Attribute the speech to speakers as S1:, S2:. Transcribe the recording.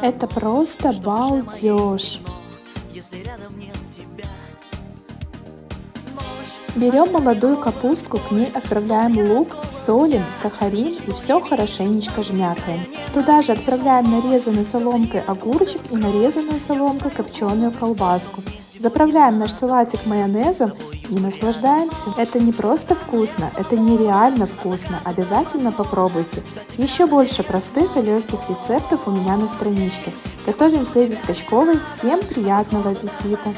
S1: Это просто балдеж! Берем молодую капустку, к ней отправляем лук, солим, сахарин и все хорошенечко жмякаем. Туда же отправляем нарезанную соломкой огурчик и нарезанную соломкой копченую колбаску. Заправляем наш салатик майонезом и наслаждаемся. Это не просто вкусно, это нереально вкусно. Обязательно попробуйте. Еще больше простых и легких рецептов у меня на страничке. Готовим с Леди Скачковой. Всем приятного аппетита!